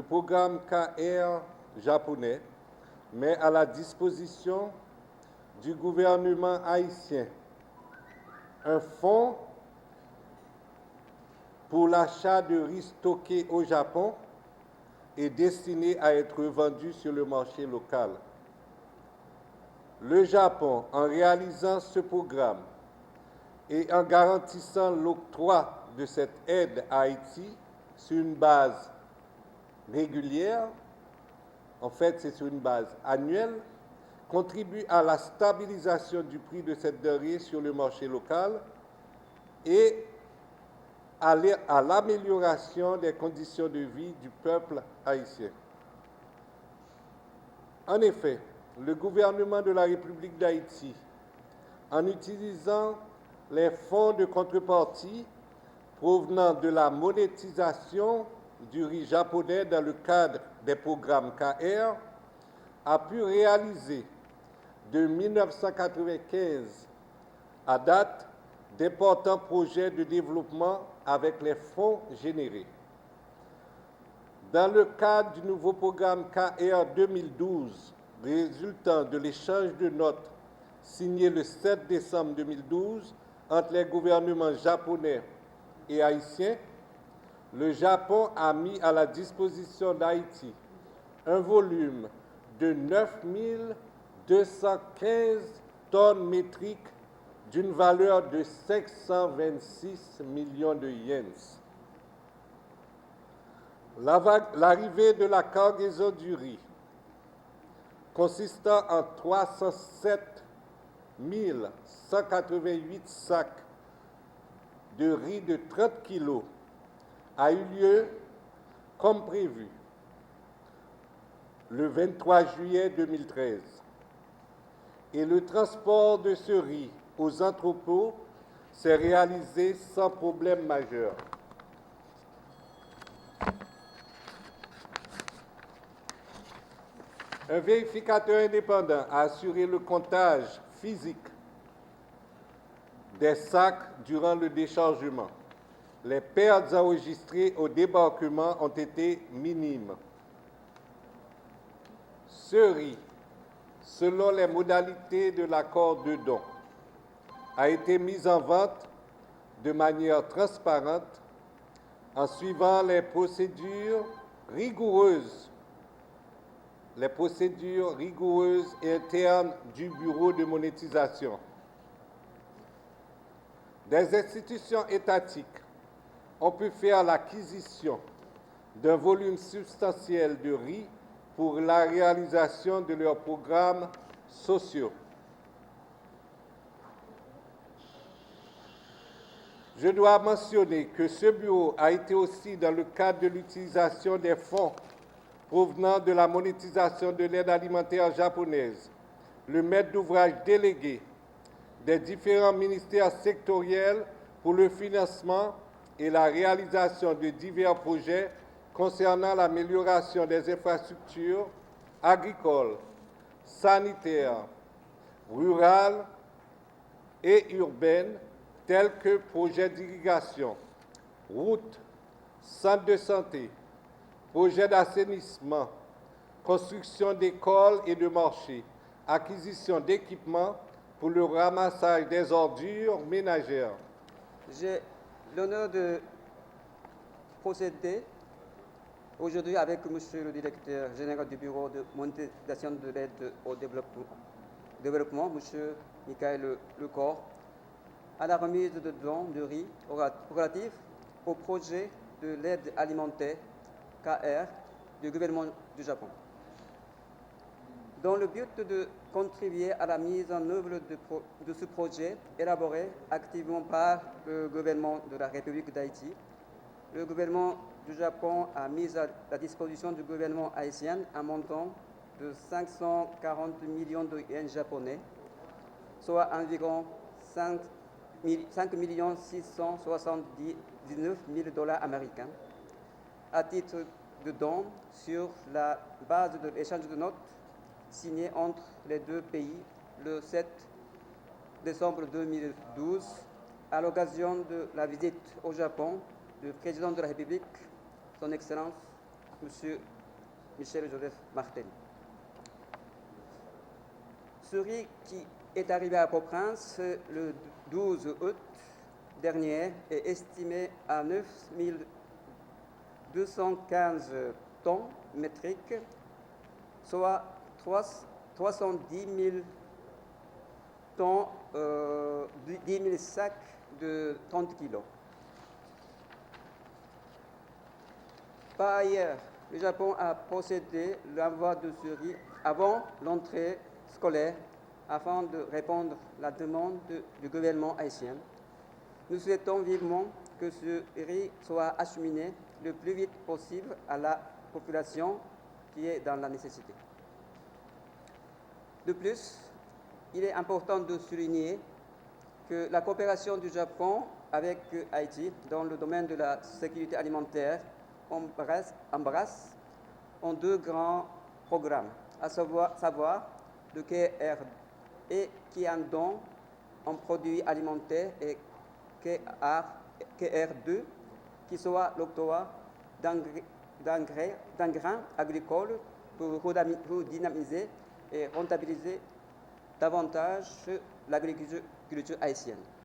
le programme KR japonais met à la disposition du gouvernement haïtien un fonds pour l'achat de riz stocké au Japon et destiné à être vendu sur le marché local. Le Japon, en réalisant ce programme et en garantissant l'octroi de cette aide à Haïti sur une base régulière, en fait c'est sur une base annuelle, contribue à la stabilisation du prix de cette denrée sur le marché local et à l'amélioration des conditions de vie du peuple haïtien. En effet, le gouvernement de la République d'Haïti, en utilisant les fonds de contrepartie provenant de la monétisation du riz japonais dans le cadre des programmes KR, a pu réaliser de 1995 à date d'importants projets de développement avec les fonds générés. Dans le cadre du nouveau programme KR 2012, résultant de l'échange de notes signé le 7 décembre 2012 entre les gouvernements japonais et haïtiens, le Japon a mis à la disposition d'Haïti un volume de 9 215 tonnes métriques d'une valeur de 526 millions de yens. L'arrivée de la cargaison du riz, consistant en 307 188 sacs de riz de 30 kg, a eu lieu comme prévu le 23 juillet 2013. Et le transport de ce riz aux entrepôts s'est réalisé sans problème majeur. Un vérificateur indépendant a assuré le comptage physique des sacs durant le déchargement. Les pertes enregistrées au débarquement ont été minimes. Ce riz, selon les modalités de l'accord de don, a été mis en vente de manière transparente en suivant les procédures rigoureuses internes du Bureau de monétisation. Des institutions étatiques ont pu faire l'acquisition d'un volume substantiel de riz pour la réalisation de leurs programmes sociaux. Je dois mentionner que ce bureau a été aussi, dans le cadre de l'utilisation des fonds provenant de la monétisation de l'aide alimentaire japonaise, le maître d'ouvrage délégué des différents ministères sectoriels pour le financement et la réalisation de divers projets concernant l'amélioration des infrastructures agricoles, sanitaires, rurales et urbaines, tels que projets d'irrigation, routes, centres de santé, projets d'assainissement, construction d'écoles et de marchés, acquisition d'équipements pour le ramassage des ordures ménagères. J'ai l'honneur de procéder aujourd'hui avec Monsieur le directeur général du Bureau de monétisation de l'aide au développement, Monsieur Michael Lecor, à la remise de dons de riz relatifs au projet de l'aide alimentaire KR du gouvernement du Japon. Dans le but de contribuer à la mise en œuvre de ce projet élaboré activement par le gouvernement de la République d'Haïti, le gouvernement du Japon a mis à la disposition du gouvernement haïtien un montant de 540 millions de yens japonais, soit environ 5 679 000 dollars américains, à titre de don sur la base de l'échange de notes signé entre les deux pays le 7 décembre 2012 à l'occasion de la visite au Japon du président de la République, son Excellence M. Michel-Joseph Martel. Ce riz qui est arrivé à Port-au-Prince le 12 août dernier est estimé à 9 215 tonnes métriques, soit 310 000 tonnes, 10 000 sacs de 30 kilos. Par ailleurs, le Japon a procédé l'envoi de ce riz avant l'entrée scolaire afin de répondre à la demande du gouvernement haïtien. Nous souhaitons vivement que ce riz soit acheminé le plus vite possible à la population qui est dans la nécessité. De plus, il est important de souligner que la coopération du Japon avec Haïti dans le domaine de la sécurité alimentaire embrasse en deux grands programmes, à savoir le KR et qui en don en produits alimentaires et KR2, qui soit l'octroi d'engrais agricoles pour dynamiser et rentabiliser davantage l'agriculture haïtienne.